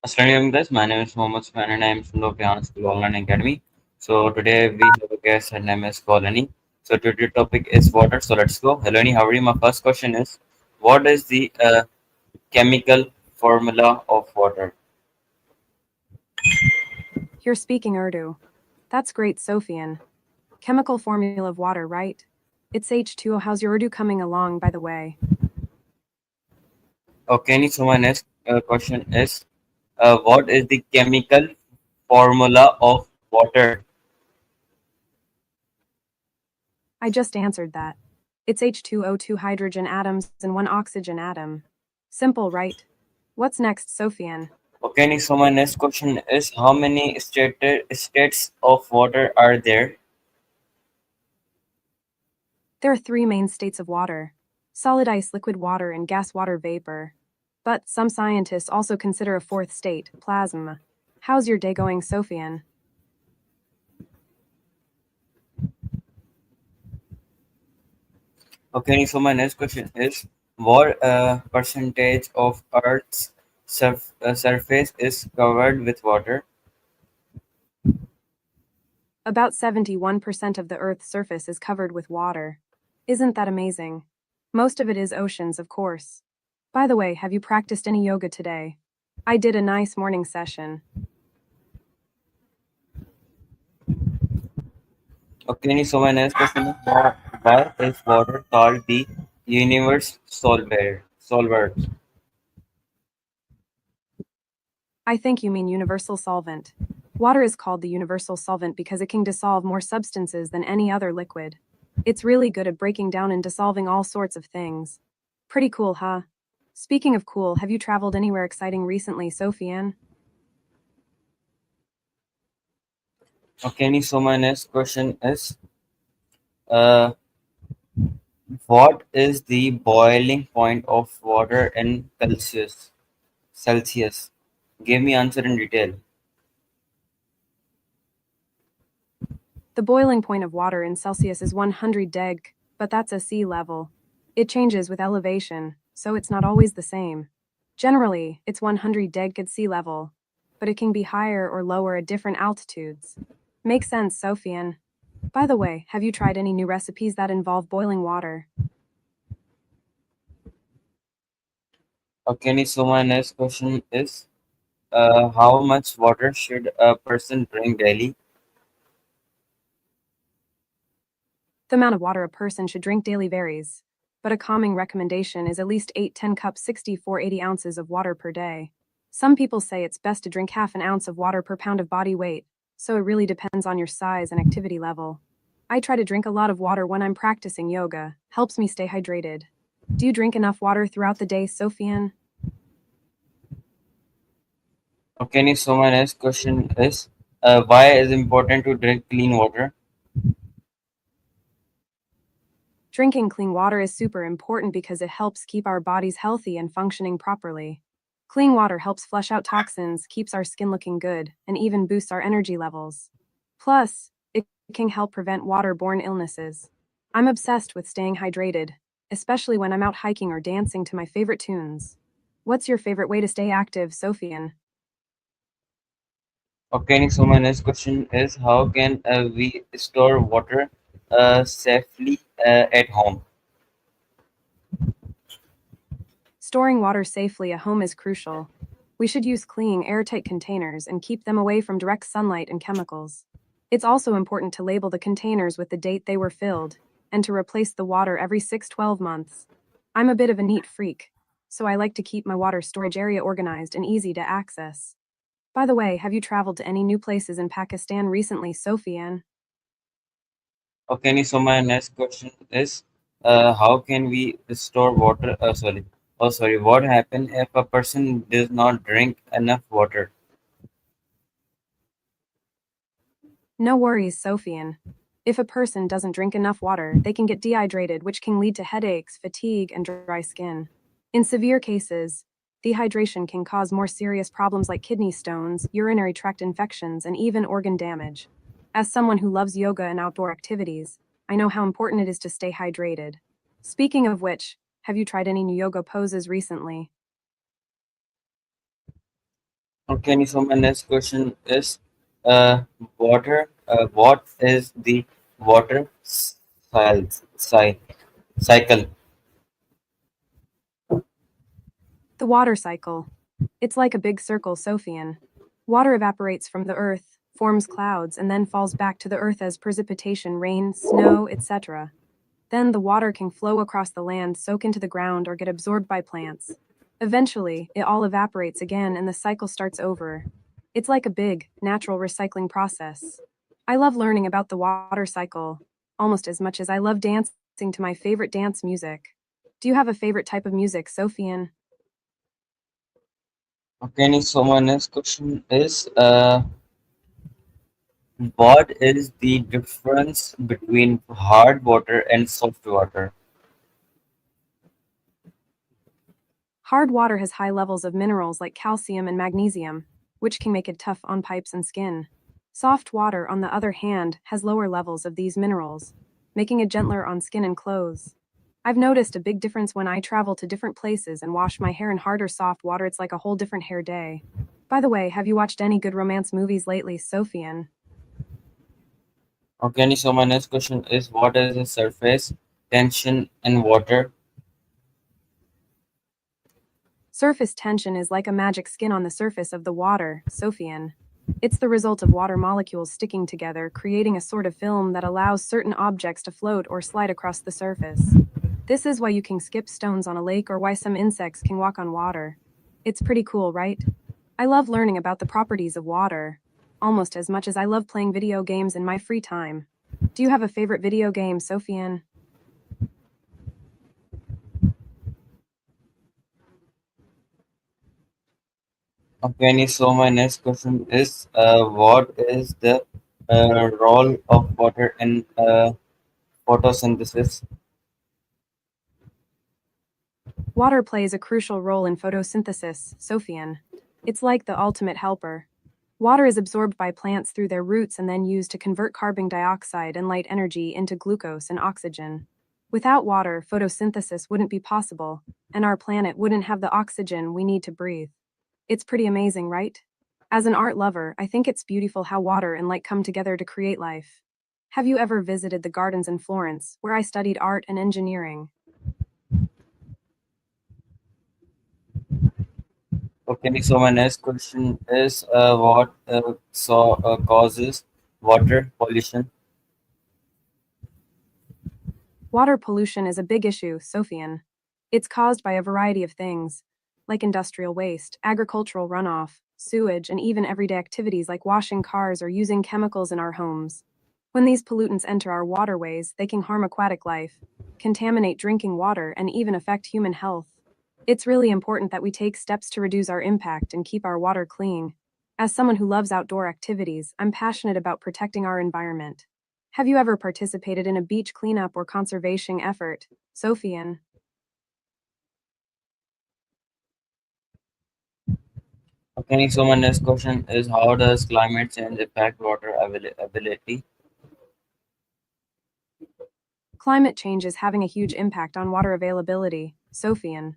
Assalamualaikum guys, my name is Mohammed Sufyan and I am from the Piano School Online Academy. So today we have a guest, her name is Colony. So today's topic is water. So let's go. Hello, Annie, how are you? My first question is, what is the chemical formula of water? You're speaking Urdu. That's great, Sofian. Chemical formula of water, right? It's H2O. How's your Urdu coming along, by the way? Okay, Annie, so my next question is, what is the chemical formula of water? I just answered that. It's H2O, two hydrogen atoms and one oxygen atom. Simple, right? What's next, Sofian? Okay, Annie, so my next question is, how many states of water are there? There are three main states of water: solid ice, liquid water, and gas water vapor. But some scientists also consider a fourth state, plasma. How's your day going, Sofian? Okay, so my next question is, what percentage of Earth's surface is covered with water? About 71% of the Earth's surface is covered with water. Isn't that amazing? Most of it is oceans, of course. By the way, have you practiced any yoga today? I did a nice morning session. Okay, so my next question is, why is water called the universe solver? I think you mean universal solvent. Water is called the universal solvent because it can dissolve more substances than any other liquid. It's really good at breaking down and dissolving all sorts of things. Pretty cool, huh? Speaking of cool, have you traveled anywhere exciting recently, Sofiane? Okay, so my next question is, uh, what is the boiling point of water in Celsius? Celsius. Give me answer in detail. The boiling point of water in Celsius is 100 deg, but that's a sea level. It changes with elevation, so it's not always the same. Generally, it's 100 deg at sea level, but it can be higher or lower at different altitudes. Makes sense, Sofian. By the way, have you tried any new recipes that involve boiling water? Okay, so my next question is, how much water should a person drink daily? The amount of water a person should drink daily varies, but a calming recommendation is at least 8-10 cups 60-80 ounces of water per day. Some people say it's best to drink half an ounce of water per pound of body weight, so it really depends on your size and activity level. I try to drink a lot of water when I'm practicing yoga, helps me stay hydrated. Do you drink enough water throughout the day, Sofian? Okay, so my next question is, why is it important to drink clean water? Drinking clean water is super important because it helps keep our bodies healthy and functioning properly. Clean water helps flush out toxins, keeps our skin looking good, and even boosts our energy levels. Plus, it can help prevent waterborne illnesses. I'm obsessed with staying hydrated, especially when I'm out hiking or dancing to my favorite tunes. What's your favorite way to stay active, Sofian? Okay, so my next question is, how can we store water safely at home? Storing water safely at home is crucial. We should use clean, airtight containers and keep them away from direct sunlight and chemicals. It's also important to label the containers with the date they were filled and to replace the water every 6-12 months. I'm a bit of a neat freak, so I like to keep my water storage area organized and easy to access. By the way, have you traveled to any new places in Pakistan recently, Sofian? Okay, so my next question is, how can we store water? Sorry, what happens if a person does not drink enough water? No worries, Sofian. If a person doesn't drink enough water, they can get dehydrated, which can lead to headaches, fatigue, and dry skin. In severe cases, dehydration can cause more serious problems like kidney stones, urinary tract infections, and even organ damage. As someone who loves yoga and outdoor activities, I know how important it is to stay hydrated. Speaking of which, have you tried any new yoga poses recently? Okay, so my next question is, uh, what is the water cycle? The water cycle. It's like a big circle, Sophian. Water evaporates from the earth, forms clouds, and then falls back to the earth as precipitation, rain, snow, etc. Then the water can flow across the land, soak into the ground, or get absorbed by plants. Eventually, it all evaporates again and the cycle starts over. It's like a big, natural recycling process. I love learning about the water cycle almost as much as I love dancing to my favorite dance music. Do you have a favorite type of music, Sophian? Okay, so my next question is, what is the difference between hard water and soft water? Hard water has high levels of minerals like calcium and magnesium, which can make it tough on pipes and skin. Soft water, on the other hand, has lower levels of these minerals, making it gentler on skin and clothes. I've noticed a big difference when I travel to different places and wash my hair in hard or soft water. It's like a whole different hair day. By the way, have you watched any good romance movies lately, Sophian? Okay, so my next question is, what is the surface tension in water? Surface tension is like a magic skin on the surface of the water, Sophian. It's the result of water molecules sticking together, creating a sort of film that allows certain objects to float or slide across the surface. This is why you can skip stones on a lake or why some insects can walk on water. It's pretty cool, right? I love learning about the properties of water, almost as much as I love playing video games in my free time. Do you have a favorite video game, Sophian? Okay, so my next question is, what is the role of water in photosynthesis? Water plays a crucial role in photosynthesis, Sophian. It's like the ultimate helper. Water is absorbed by plants through their roots and then used to convert carbon dioxide and light energy into glucose and oxygen. Without water, photosynthesis wouldn't be possible, and our planet wouldn't have the oxygen we need to breathe. It's pretty amazing, right? As an art lover, I think it's beautiful how water and light come together to create life. Have you ever visited the gardens in Florence, where I studied art and engineering? Okay, so my next question is, what causes water pollution? Water pollution is a big issue, Sophian. It's caused by a variety of things, like industrial waste, agricultural runoff, sewage, and even everyday activities like washing cars or using chemicals in our homes. When these pollutants enter our waterways, they can harm aquatic life, contaminate drinking water, and even affect human health. It's really important that we take steps to reduce our impact and keep our water clean. As someone who loves outdoor activities, I'm passionate about protecting our environment. Have you ever participated in a beach cleanup or conservation effort, Sophian? Okay, so my next question is, how does climate change impact water availability? Climate change is having a huge impact on water availability, Sophian.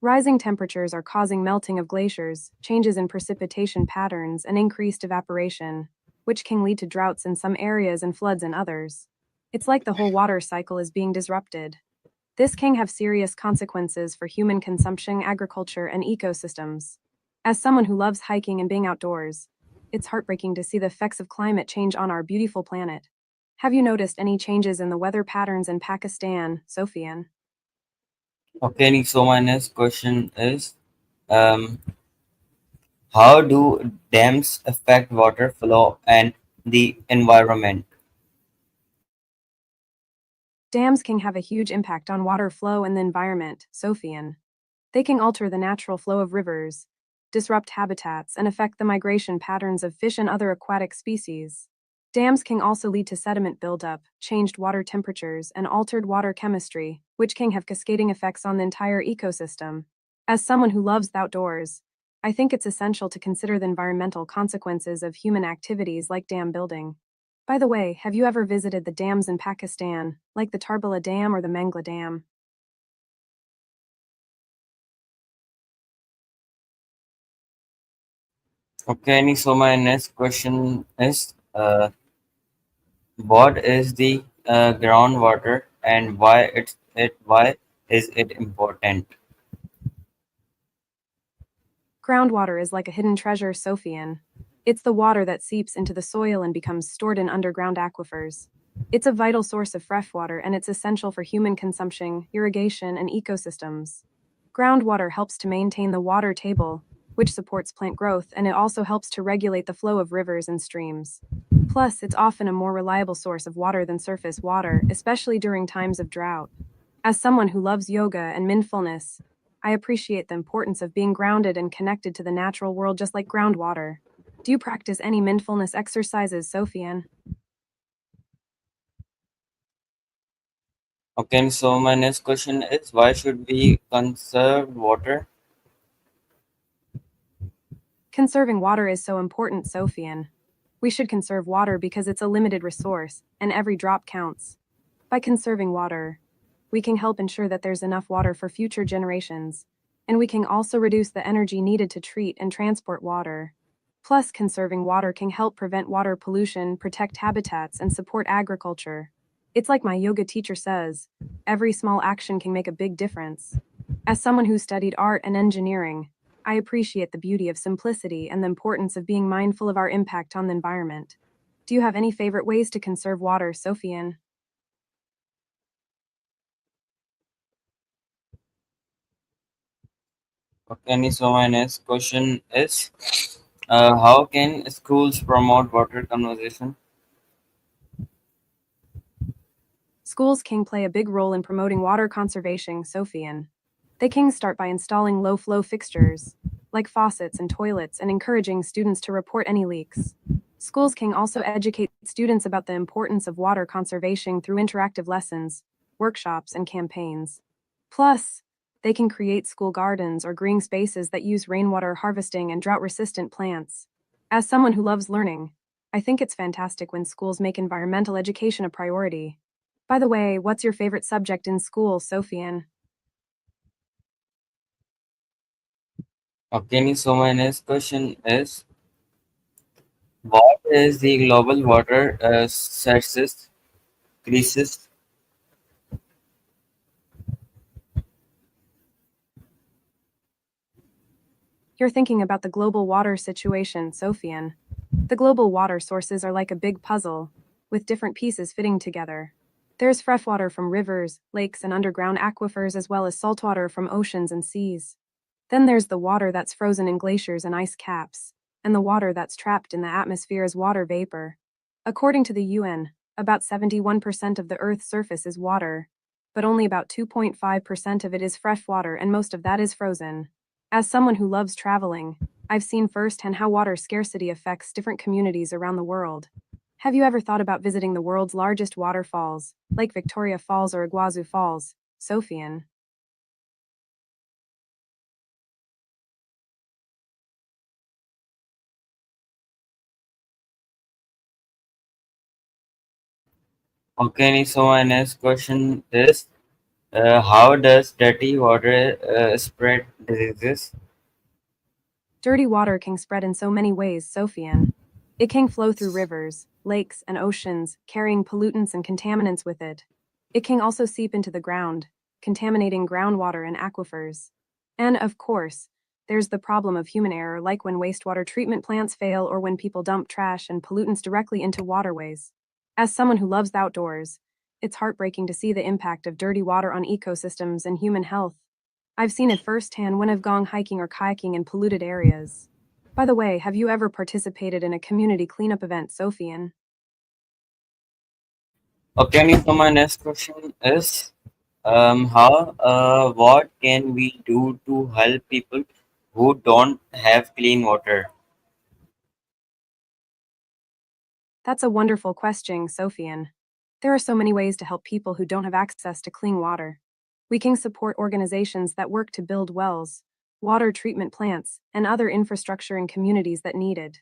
Rising temperatures are causing melting of glaciers, changes in precipitation patterns, and increased evaporation, which can lead to droughts in some areas and floods in others. It's like the whole water cycle is being disrupted. This can have serious consequences for human consumption, agriculture, and ecosystems. As someone who loves hiking and being outdoors, it's heartbreaking to see the effects of climate change on our beautiful planet. Have you noticed any changes in the weather patterns in Pakistan, Sophian? Okay, so my next question is, um, how do dams affect water flow and the environment? Dams can have a huge impact on water flow and the environment, Sophian. They can alter the natural flow of rivers, disrupt habitats, and affect the migration patterns of fish and other aquatic species. Dams can also lead to sediment buildup, changed water temperatures, and altered water chemistry, which can have cascading effects on the entire ecosystem. As someone who loves the outdoors, I think it's essential to consider the environmental consequences of human activities like dam building. By the way, have you ever visited the dams in Pakistan, like the Tarbala Dam or the Mangla Dam? Okay, so my next question is, what is the groundwater and why is it important? Groundwater is like a hidden treasure, Sophian. It's the water that seeps into the soil and becomes stored in underground aquifers. It's a vital source of fresh water and it's essential for human consumption, irrigation, and ecosystems. Groundwater helps to maintain the water table, which supports plant growth, and it also helps to regulate the flow of rivers and streams. Plus, it's often a more reliable source of water than surface water, especially during times of drought. As someone who loves yoga and mindfulness, I appreciate the importance of being grounded and connected to the natural world just like groundwater. Do you practice any mindfulness exercises, Sophian? Okay, so my next question is, why should we conserve water? Conserving water is so important, Sophian. We should conserve water because it's a limited resource, and every drop counts. By conserving water, we can help ensure that there's enough water for future generations, and we can also reduce the energy needed to treat and transport water. Plus, conserving water can help prevent water pollution, protect habitats, and support agriculture. It's like my yoga teacher says, every small action can make a big difference. As someone who studied art and engineering, I appreciate the beauty of simplicity and the importance of being mindful of our impact on the environment. Do you have any favorite ways to conserve water, Sophian? Okay, so my next question is, how can schools promote water conservation? Schools can play a big role in promoting water conservation, Sophian. They can start by installing low flow fixtures, like faucets and toilets, and encouraging students to report any leaks. Schools can also educate students about the importance of water conservation through interactive lessons, workshops, and campaigns. Plus, they can create school gardens or green spaces that use rainwater harvesting and drought resistant plants. As someone who loves learning, I think it's fantastic when schools make environmental education a priority. By the way, what's your favorite subject in school, Sophian? Okay, so my next question is, what is the global water crisis? You're thinking about the global water situation, Sophian. The global water sources are like a big puzzle, with different pieces fitting together. There's freshwater from rivers, lakes, and underground aquifers, as well as saltwater from oceans and seas. Then there's the water that's frozen in glaciers and ice caps, and the water that's trapped in the atmosphere as water vapor. According to the UN, about 71% of the Earth's surface is water, but only about 2.5% of it is fresh water, and most of that is frozen. As someone who loves traveling, I've seen firsthand how water scarcity affects different communities around the world. Have you ever thought about visiting the world's largest waterfalls, like Victoria Falls or Iguazu Falls, Sophian? Okay, so my next question is, how does dirty water spread diseases? Dirty water can spread in so many ways, Sophian. It can flow through rivers, lakes, and oceans, carrying pollutants and contaminants with it. It can also seep into the ground, contaminating groundwater and aquifers. And, of course, there's the problem of human error, like when wastewater treatment plants fail or when people dump trash and pollutants directly into waterways. As someone who loves the outdoors, it's heartbreaking to see the impact of dirty water on ecosystems and human health. I've seen it firsthand when I've gone hiking or kayaking in polluted areas. By the way, have you ever participated in a community cleanup event, Sophian? Okay, so my next question is, what can we do to help people who don't have clean water? That's a wonderful question, Sophian. There are so many ways to help people who don't have access to clean water. We can support organizations that work to build wells, water treatment plants, and other infrastructure in communities that need it.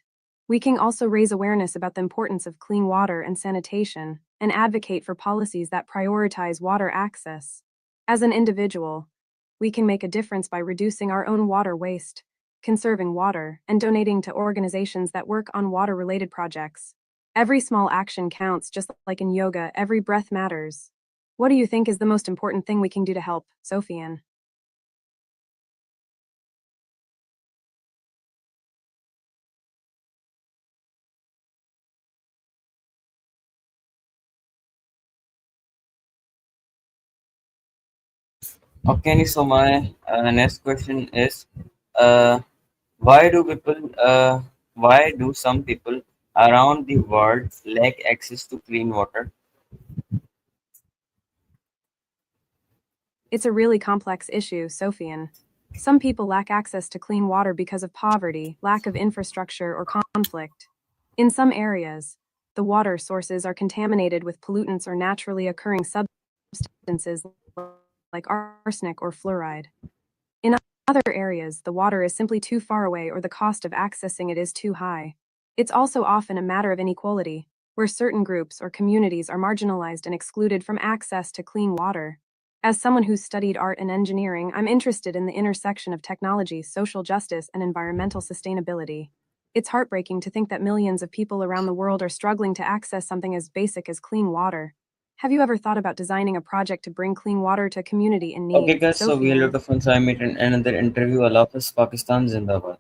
We can also raise awareness about the importance of clean water and sanitation, and advocate for policies that prioritize water access. As an individual, we can make a difference by reducing our own water waste. conserving water, and donating to organizations that work on water related projects. Every small action counts, just like in yoga, every breath matters. What do you think is the most important thing we can do to help, Sophian? Okay, so my next question is, uh, why do people, why do some people around the world lack access to clean water? It's a really complex issue, Sophian. Some people lack access to clean water because of poverty, lack of infrastructure, or conflict. In some areas, the water sources are contaminated with pollutants or naturally occurring substances like arsenic or fluoride. In other areas, the water is simply too far away or the cost of accessing it is too high. It's also often a matter of inequality, where certain groups or communities are marginalized and excluded from access to clean water. As someone who's studied art and engineering, I'm interested in the intersection of technology, social justice, and environmental sustainability. It's heartbreaking to think that millions of people around the world are struggling to access something as basic as clean water. Have you ever thought about designing a project to bring clean water to a community in Okay, need? guys, so we are a lot Sophian. of fun. So I meet in another interview. Allah Hafiz, Pakistan Zindabad.